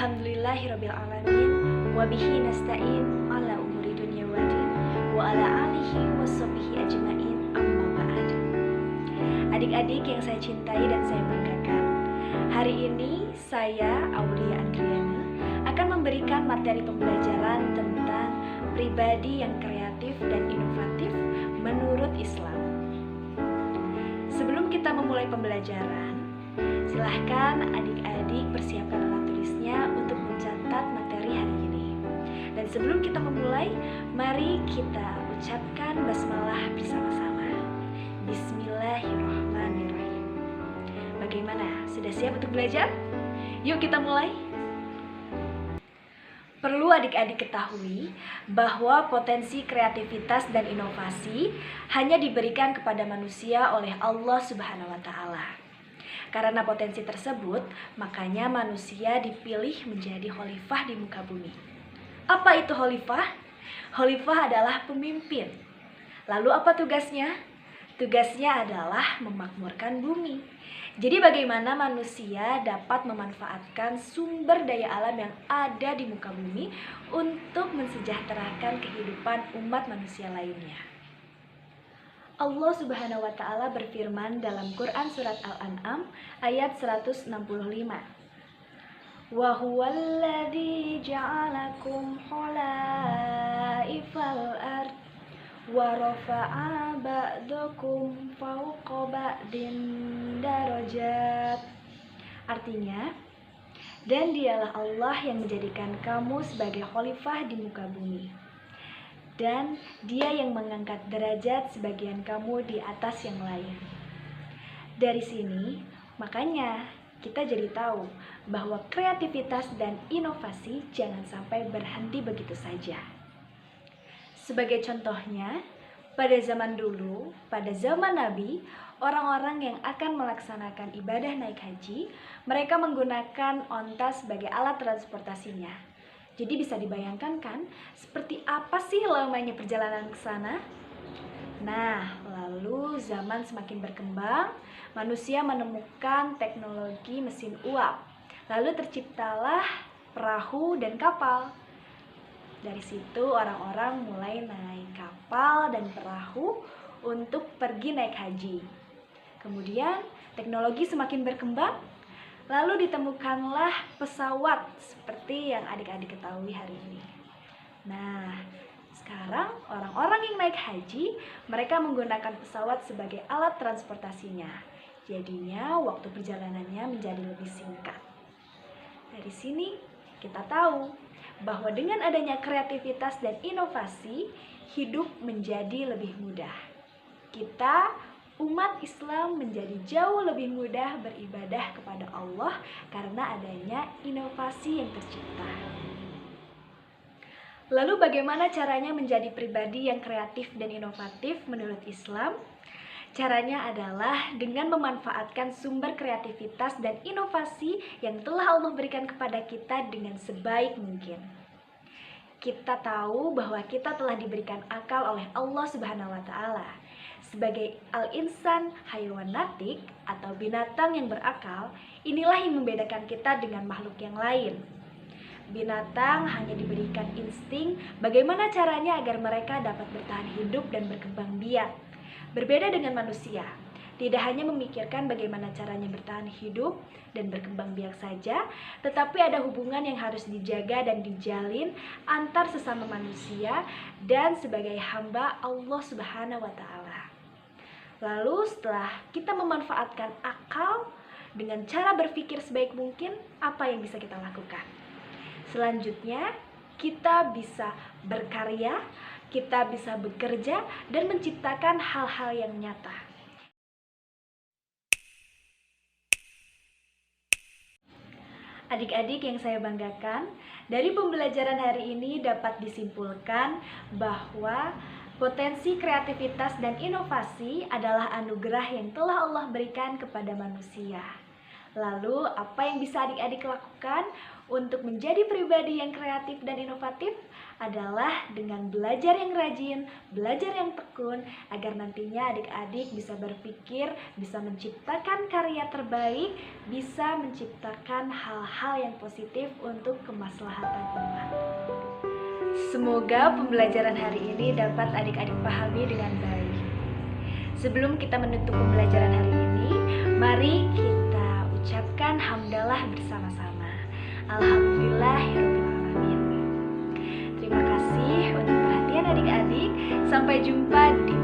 Alhamdulillahirrabbilalamin. Wabihi nasta'in ala umuri dunia wadin wa ala alihi wassobihi ajma'in amma ba'd. Adik-adik yang saya cintai dan saya banggakan, hari ini saya, Aulia Andriana, akan memberikan materi pembelajaran tentang pribadi yang kreatif dan inovatif menurut Islam. Sebelum kita memulai pembelajaran, silahkan adik-adik persiapkan alat tulisnya untuk mencatat materi hari ini. Dan sebelum kita memulai, mari kita ucapkan basmalah bersama-sama. Bismillahirrahmanirrahim. Bagaimana? Sudah siap untuk belajar? Yuk kita mulai. Perlu adik-adik ketahui bahwa potensi kreativitas dan inovasi hanya diberikan kepada manusia oleh Allah Subhanahu wa Ta'ala. Karena potensi tersebut, makanya manusia dipilih menjadi khalifah di muka bumi. Apa itu khalifah? Khalifah adalah pemimpin. Lalu apa tugasnya? Tugasnya adalah memakmurkan bumi. Jadi bagaimana manusia dapat memanfaatkan sumber daya alam yang ada di muka bumi untuk mensejahterakan kehidupan umat manusia lainnya. Allah Subhanahu wa Ta'ala berfirman dalam Quran Surat Al-An'am ayat 165. Wa huwallazi ja'alakum khalaifal ard wa rafa'a ba'dakum fawqa ba'din darajat. Artinya, dan dialah Allah yang menjadikan kamu sebagai khalifah di muka bumi. Dan dia yang mengangkat derajat sebagian kamu di atas yang lain. Dari sini, makanya kita jadi tahu bahwa kreativitas dan inovasi jangan sampai berhenti begitu saja. Sebagai contohnya, pada zaman dulu, pada zaman Nabi, orang-orang yang akan melaksanakan ibadah naik haji, mereka menggunakan onta sebagai alat transportasinya. Jadi bisa dibayangkan kan, seperti apa sih lamanya perjalanan ke sana? Nah, lalu zaman semakin berkembang, manusia menemukan teknologi mesin uap. Lalu terciptalah perahu dan kapal. Dari situ orang-orang mulai naik kapal dan perahu untuk pergi naik haji. Kemudian teknologi semakin berkembang. Lalu ditemukanlah pesawat seperti yang adik-adik ketahui hari ini. Nah, sekarang orang-orang yang naik haji, mereka menggunakan pesawat sebagai alat transportasinya. Jadinya waktu perjalanannya menjadi lebih singkat. Dari sini kita tahu bahwa dengan adanya kreativitas dan inovasi, hidup menjadi lebih mudah. Kita umat Islam menjadi jauh lebih mudah beribadah kepada Allah karena adanya inovasi yang tercipta. Lalu bagaimana caranya menjadi pribadi yang kreatif dan inovatif menurut Islam? Caranya adalah dengan memanfaatkan sumber kreativitas dan inovasi yang telah Allah berikan kepada kita dengan sebaik mungkin. Kita tahu bahwa kita telah diberikan akal oleh Allah Subhanahu wa Ta'ala. Sebagai al-insan hayawan natik atau binatang yang berakal, inilah yang membedakan kita dengan makhluk yang lain. Binatang hanya diberikan insting bagaimana caranya agar mereka dapat bertahan hidup dan berkembang biak. Berbeda dengan manusia, tidak hanya memikirkan bagaimana caranya bertahan hidup dan berkembang biak saja, tetapi ada hubungan yang harus dijaga dan dijalin antar sesama manusia dan sebagai hamba Allah Subhanahu wa Ta'ala. Lalu setelah kita memanfaatkan akal dengan cara berpikir sebaik mungkin, apa yang bisa kita lakukan? Selanjutnya, kita bisa berkarya, kita bisa bekerja dan menciptakan hal-hal yang nyata. Adik-adik yang saya banggakan, dari pembelajaran hari ini dapat disimpulkan bahwa potensi kreativitas dan inovasi adalah anugerah yang telah Allah berikan kepada manusia. Lalu, apa yang bisa adik-adik lakukan Untuk menjadi pribadi yang kreatif dan inovatif adalah dengan belajar yang rajin, belajar yang tekun, agar nantinya adik-adik bisa berpikir, bisa menciptakan karya terbaik, bisa menciptakan hal-hal yang positif untuk kemaslahatan umat. Semoga pembelajaran hari ini dapat adik-adik pahami dengan baik. Sebelum kita menutup pembelajaran hari ini, mari kita ucapkan hamdalah bersama-sama. Alhamdulillahirrahmanirrahim. Terima kasih untuk perhatian adik-adik. Sampai jumpa di